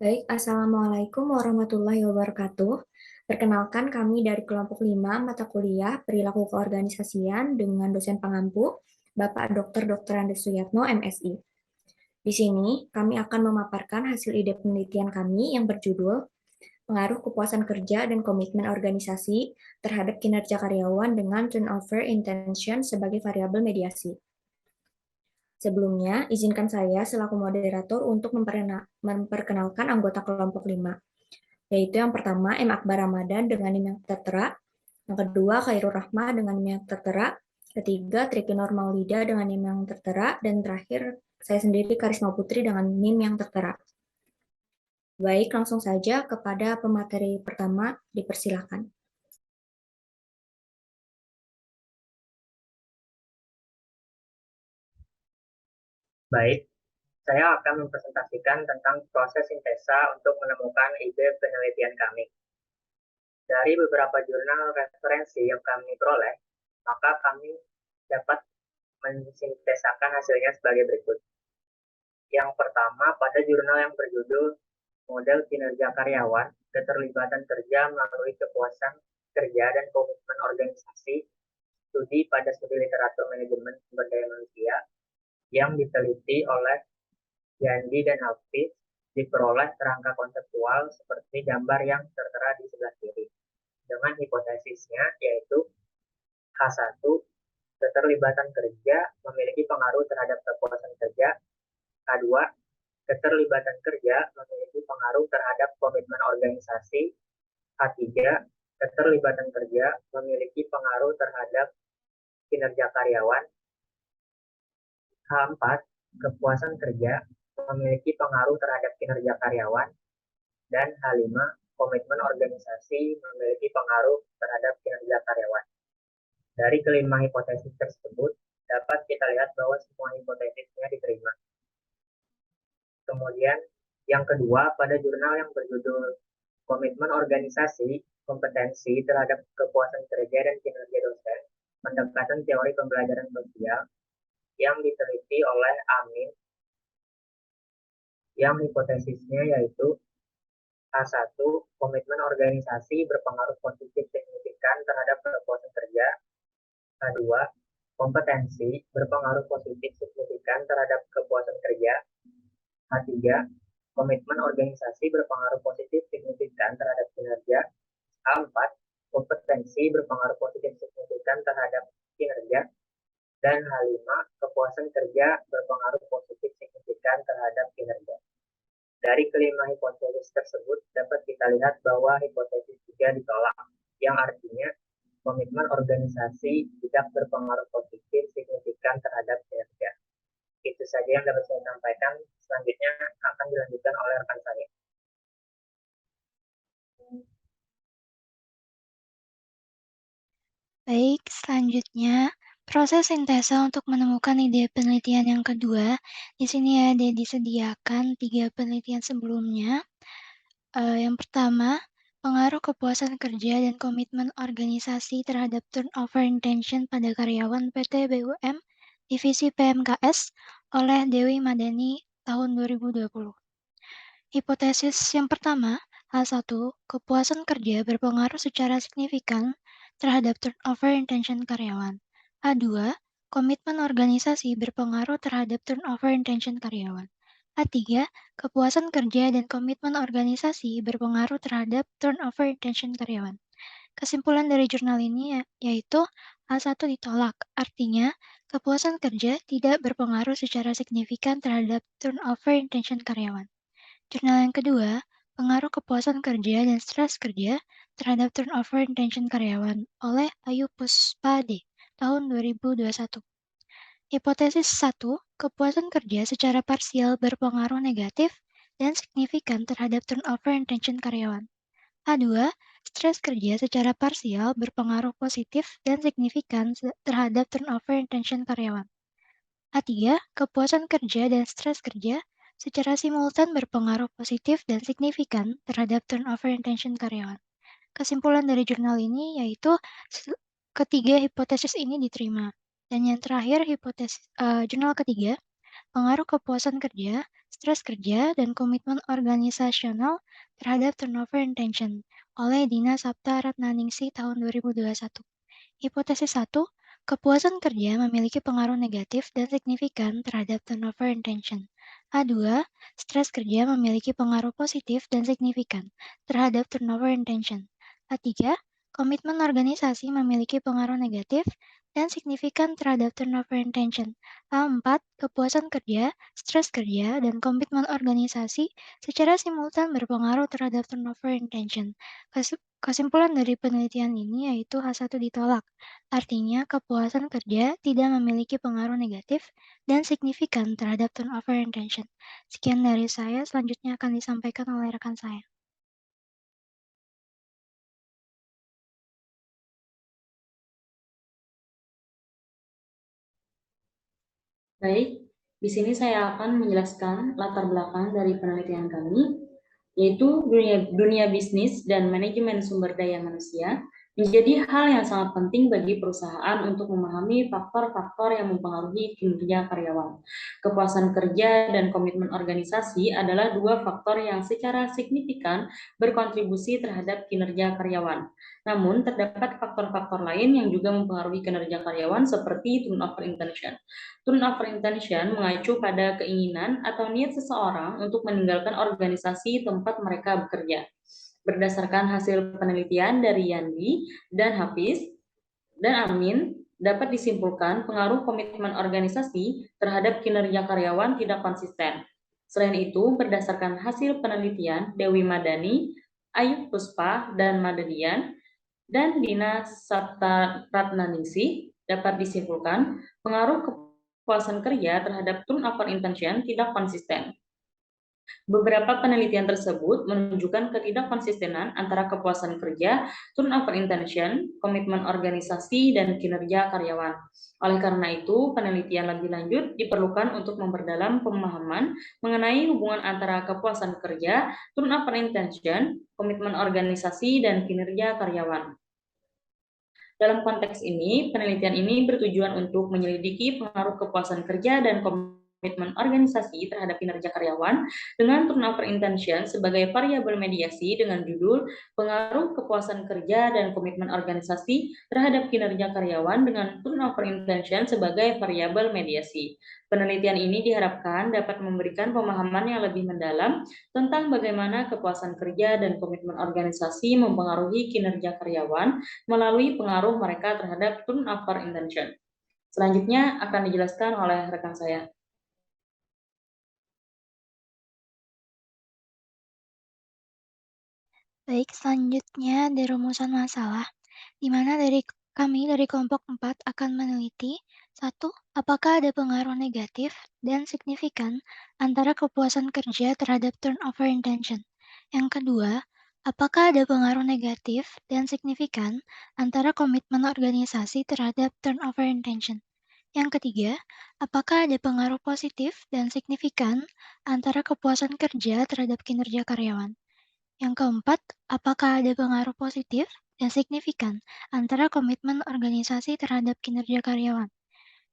Baik, Assalamualaikum warahmatullahi wabarakatuh. Perkenalkan kami dari kelompok 5 mata kuliah Perilaku Keorganisasian dengan dosen pengampu, Bapak Dr. Andes Suyatno, MSI. Di sini, kami akan memaparkan hasil ide penelitian kami yang berjudul Pengaruh Kepuasan Kerja dan Komitmen Organisasi terhadap Kinerja Karyawan dengan Turnover Intention sebagai variabel mediasi. Sebelumnya, izinkan saya selaku moderator untuk memperkenalkan anggota kelompok 5, yaitu yang pertama M. Akbar Ramadan dengan NIM yang tertera, yang kedua Khairul Rahma dengan NIM yang tertera, ketiga Triki Maulida dengan NIM yang tertera, dan terakhir saya sendiri Karisma Putri dengan NIM yang tertera. Baik, langsung saja kepada pemateri pertama, dipersilakan. Baik, saya akan mempresentasikan tentang proses sintesa untuk menemukan ide penelitian kami. Dari beberapa jurnal referensi yang kami peroleh, maka kami dapat mensintesakan hasilnya sebagai berikut. Yang pertama, pada jurnal yang berjudul Model Kinerja Karyawan, Keterlibatan Kerja Melalui Kepuasan Kerja dan Komitmen Organisasi, Studi pada Studi Literatur Manajemen Sumber Daya Manusia, yang diteliti oleh Yandi dan Hafiz, diperoleh kerangka konseptual seperti gambar yang tertera di sebelah kiri. Dengan hipotesisnya yaitu H1, keterlibatan kerja memiliki pengaruh terhadap kepuasan kerja. K2, keterlibatan kerja memiliki pengaruh terhadap komitmen organisasi. K3, keterlibatan kerja memiliki pengaruh terhadap kinerja karyawan. K4, kepuasan kerja memiliki pengaruh terhadap kinerja karyawan. Dan H5, komitmen organisasi memiliki pengaruh terhadap kinerja karyawan. Dari kelima hipotesis tersebut, dapat kita lihat bahwa semua hipotesisnya diterima. Kemudian, yang kedua, pada jurnal yang berjudul Komitmen Organisasi, Kompetensi terhadap Kepuasan Kerja dan Kinerja Dosen, Pendekatan Teori Pembelajaran Sosial, yang diteliti oleh Amin, yang hipotesisnya yaitu K1, komitmen organisasi berpengaruh positif signifikan terhadap kepuasan kerja. K2, kompetensi berpengaruh positif signifikan terhadap kepuasan kerja. K3, komitmen organisasi berpengaruh positif signifikan terhadap kinerja. K4, kompetensi berpengaruh positif signifikan terhadap kinerja. Dan H5, kepuasan kerja berpengaruh positif signifikan terhadap kinerja. Dari kelima hipotesis tersebut dapat kita lihat bahwa hipotesis 3 ditolak, yang artinya komitmen organisasi tidak berpengaruh positif signifikan terhadap kinerja. Itu saja yang dapat saya sampaikan. Selanjutnya akan dilanjutkan oleh rekan saya. Baik, selanjutnya proses sintesa untuk menemukan ide penelitian yang kedua. Di sini ada disediakan 3 penelitian sebelumnya. Yang pertama, pengaruh kepuasan kerja dan komitmen organisasi terhadap turnover intention pada karyawan PT BUM Divisi PMKS oleh Dewi Madani tahun 2020. Hipotesis yang pertama, H1, kepuasan kerja berpengaruh secara signifikan terhadap turnover intention karyawan. H2, komitmen organisasi berpengaruh terhadap turnover intention karyawan. H3, kepuasan kerja dan komitmen organisasi berpengaruh terhadap turnover intention karyawan. Kesimpulan dari jurnal ini yaitu H1 ditolak, artinya kepuasan kerja tidak berpengaruh secara signifikan terhadap turnover intention karyawan. Jurnal yang kedua, pengaruh kepuasan kerja dan stres kerja terhadap turnover intention karyawan oleh Ayu Puspade tahun 2021. Hipotesis 1, kepuasan kerja secara parsial berpengaruh negatif dan signifikan terhadap turnover intention karyawan. H2, stres kerja secara parsial berpengaruh positif dan signifikan terhadap turnover intention karyawan. H3, kepuasan kerja dan stres kerja secara simultan berpengaruh positif dan signifikan terhadap turnover intention karyawan. Kesimpulan dari jurnal ini yaitu ketiga hipotesis ini diterima. Dan yang terakhir jurnal ketiga, pengaruh kepuasan kerja stres kerja, dan komitmen organisasional terhadap turnover intention oleh Dina Sapta Ratnaningsih tahun 2021. Hipotesis 1, kepuasan kerja memiliki pengaruh negatif dan signifikan terhadap turnover intention. A2, stres kerja memiliki pengaruh positif dan signifikan terhadap turnover intention. A3, komitmen organisasi memiliki pengaruh negatif dan signifikan terhadap turnover intention. A4, kepuasan kerja, stres kerja, dan komitmen organisasi secara simultan berpengaruh terhadap turnover intention. Kesimpulan dari penelitian ini yaitu H1 ditolak. Artinya, kepuasan kerja tidak memiliki pengaruh negatif dan signifikan terhadap turnover intention. Sekian dari saya, selanjutnya akan disampaikan oleh rekan saya. Baik, di sini saya akan menjelaskan latar belakang dari penelitian kami, yaitu dunia bisnis dan manajemen sumber daya manusia menjadi hal yang sangat penting bagi perusahaan untuk memahami faktor-faktor yang mempengaruhi kinerja karyawan. Kepuasan kerja dan komitmen organisasi adalah dua faktor yang secara signifikan berkontribusi terhadap kinerja karyawan. Namun, terdapat faktor-faktor lain yang juga mempengaruhi kinerja karyawan seperti turnover intention. Turnover intention mengacu pada keinginan atau niat seseorang untuk meninggalkan organisasi tempat mereka bekerja. Berdasarkan hasil penelitian dari Yandi dan Hafiz dan Amin, dapat disimpulkan pengaruh komitmen organisasi terhadap kinerja karyawan tidak konsisten. Selain itu, berdasarkan hasil penelitian Dewi Madani, Ayu Puspa, dan Madadian, dan Dina Sapta Ratnaningsih, dapat disimpulkan pengaruh kepuasan kerja terhadap turnover intention tidak konsisten. Beberapa penelitian tersebut menunjukkan ketidakkonsistenan antara kepuasan kerja, turnover intention, komitmen organisasi, dan kinerja karyawan. Oleh karena itu, penelitian lebih lanjut diperlukan untuk memperdalam pemahaman mengenai hubungan antara kepuasan kerja, turnover intention, komitmen organisasi, dan kinerja karyawan. Dalam konteks ini, penelitian ini bertujuan untuk menyelidiki pengaruh kepuasan kerja dan komitmen organisasi terhadap kinerja karyawan dengan turnover intention sebagai variabel mediasi dengan judul pengaruh kepuasan kerja dan komitmen organisasi terhadap kinerja karyawan dengan turnover intention sebagai variabel mediasi. Penelitian ini diharapkan dapat memberikan pemahaman yang lebih mendalam tentang bagaimana kepuasan kerja dan komitmen organisasi mempengaruhi kinerja karyawan melalui pengaruh mereka terhadap turnover intention. Selanjutnya akan dijelaskan oleh rekan saya. Baik, selanjutnya ada rumusan masalah, di mana kami dari kelompok 4 akan meneliti 1. Apakah ada pengaruh negatif dan signifikan antara kepuasan kerja terhadap turnover intention? Yang kedua, apakah ada pengaruh negatif dan signifikan antara komitmen organisasi terhadap turnover intention? Yang ketiga, apakah ada pengaruh positif dan signifikan antara kepuasan kerja terhadap kinerja karyawan? Yang keempat, apakah ada pengaruh positif dan signifikan antara komitmen organisasi terhadap kinerja karyawan?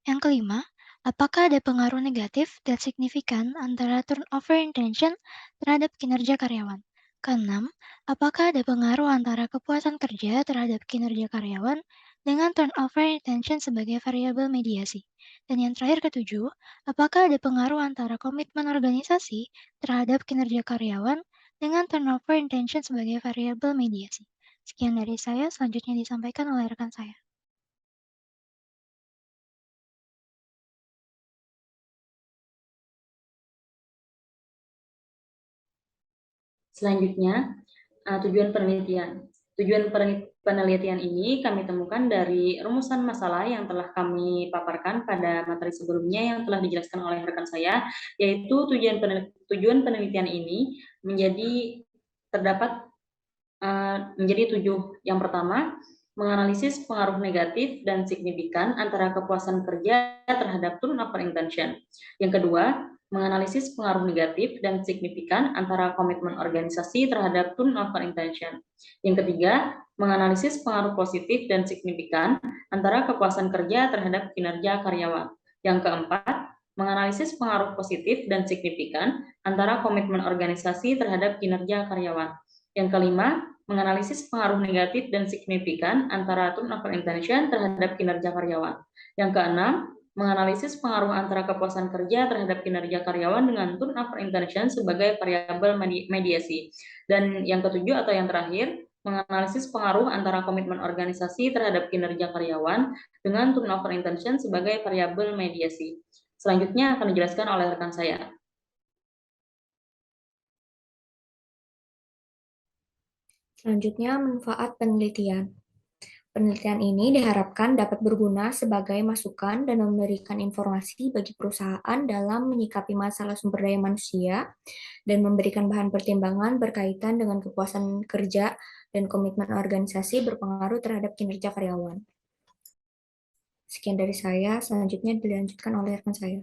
Yang kelima, apakah ada pengaruh negatif dan signifikan antara turnover intention terhadap kinerja karyawan? Keenam, apakah ada pengaruh antara kepuasan kerja terhadap kinerja karyawan dengan turnover intention sebagai variabel mediasi? Dan yang terakhir ketujuh, apakah ada pengaruh antara komitmen organisasi terhadap kinerja karyawan dengan turnover intention sebagai variabel mediasi? Sekian dari saya, selanjutnya disampaikan oleh rekan saya. Selanjutnya, tujuan penelitian. Tujuan penelitian ini kami temukan dari rumusan masalah yang telah kami paparkan pada materi sebelumnya yang telah dijelaskan oleh rekan saya, yaitu tujuan penelitian ini menjadi 7. Yang pertama, menganalisis pengaruh negatif dan signifikan antara kepuasan kerja terhadap turnover intention. Yang kedua, menganalisis pengaruh negatif dan signifikan antara komitmen organisasi terhadap turnover intention. Yang ketiga, menganalisis pengaruh positif dan signifikan antara kepuasan kerja terhadap kinerja karyawan. Yang keempat, menganalisis pengaruh positif dan signifikan antara komitmen organisasi terhadap kinerja karyawan. Yang kelima, menganalisis pengaruh negatif dan signifikan antara turnover intention terhadap kinerja karyawan. Yang keenam, menganalisis pengaruh antara kepuasan kerja terhadap kinerja karyawan dengan turnover intention sebagai variabel mediasi. Dan yang ketujuh atau yang terakhir, menganalisis pengaruh antara komitmen organisasi terhadap kinerja karyawan dengan turnover intention sebagai variabel mediasi. Selanjutnya akan dijelaskan oleh rekan saya. Selanjutnya, manfaat penelitian. Penelitian ini diharapkan dapat berguna sebagai masukan dan memberikan informasi bagi perusahaan dalam menyikapi masalah sumber daya manusia dan memberikan bahan pertimbangan berkaitan dengan kepuasan kerja dan komitmen organisasi berpengaruh terhadap kinerja karyawan. Sekian dari saya, selanjutnya dilanjutkan oleh rekan saya.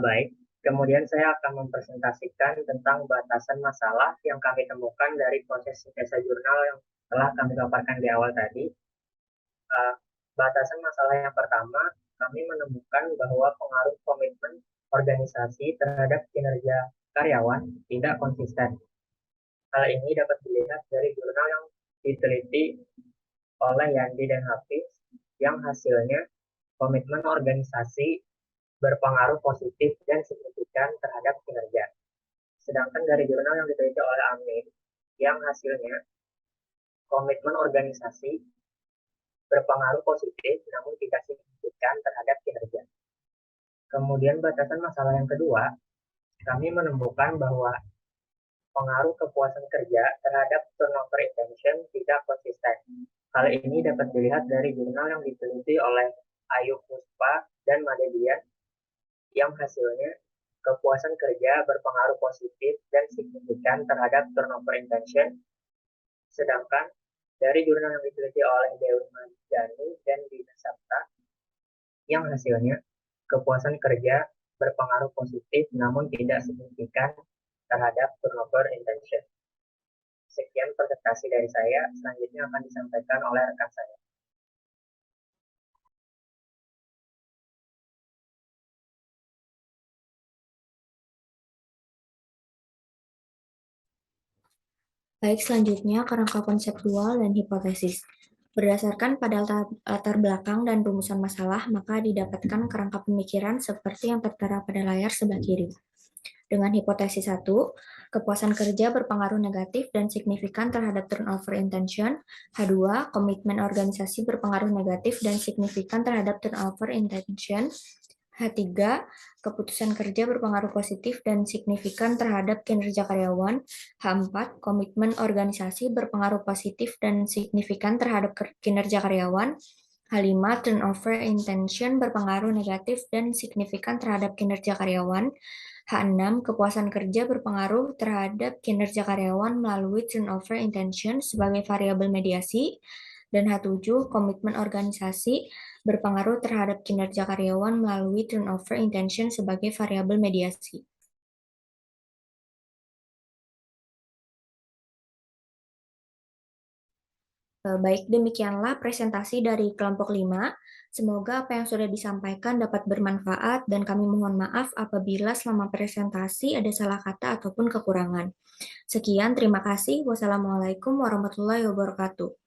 Baik, kemudian saya akan mempresentasikan tentang batasan masalah yang kami temukan dari proses sintesa jurnal yang telah kami paparkan di awal tadi. Batasan masalah yang pertama, kami menemukan bahwa pengaruh komitmen organisasi terhadap kinerja karyawan tidak konsisten. Hal ini dapat dilihat dari jurnal yang diteliti oleh Yandi dan Hafiz, yang hasilnya komitmen organisasi berpengaruh positif dan signifikan terhadap kinerja. Sedangkan dari jurnal yang diteliti oleh Amin, yang hasilnya komitmen organisasi berpengaruh positif namun tidak signifikan terhadap kinerja. Kemudian batasan masalah yang kedua, kami menemukan bahwa pengaruh kepuasan kerja terhadap turnover intention tidak konsisten. Hal ini dapat dilihat dari jurnal yang diteliti oleh Ayub Muspa dan Madedian, yang hasilnya kepuasan kerja berpengaruh positif dan signifikan terhadap turnover intention. Sedangkan dari jurnal yang diteliti oleh Dewi Madjani dan Dina Sapta, yang hasilnya kepuasan kerja berpengaruh positif namun tidak signifikan terhadap turnover intention. Sekian presentasi dari saya, selanjutnya akan disampaikan oleh rekan saya. Baik, selanjutnya kerangka konseptual dan hipotesis. Berdasarkan pada latar belakang dan rumusan masalah, maka didapatkan kerangka pemikiran seperti yang tertera pada layar sebelah kiri. Dengan hipotesis 1, kepuasan kerja berpengaruh negatif dan signifikan terhadap turnover intention. H2, komitmen organisasi berpengaruh negatif dan signifikan terhadap turnover intention. H3, keputusan kerja berpengaruh positif dan signifikan terhadap kinerja karyawan. H4, komitmen organisasi berpengaruh positif dan signifikan terhadap kinerja karyawan. H5, turnover intention berpengaruh negatif dan signifikan terhadap kinerja karyawan. H6, kepuasan kerja berpengaruh terhadap kinerja karyawan melalui turnover intention sebagai variabel mediasi. Dan H7, komitmen organisasi berpengaruh terhadap kinerja karyawan melalui turnover intention sebagai variabel mediasi. Baik, demikianlah presentasi dari kelompok 5. Semoga apa yang sudah disampaikan dapat bermanfaat dan kami mohon maaf apabila selama presentasi ada salah kata ataupun kekurangan. Sekian, terima kasih. Wassalamualaikum warahmatullahi wabarakatuh.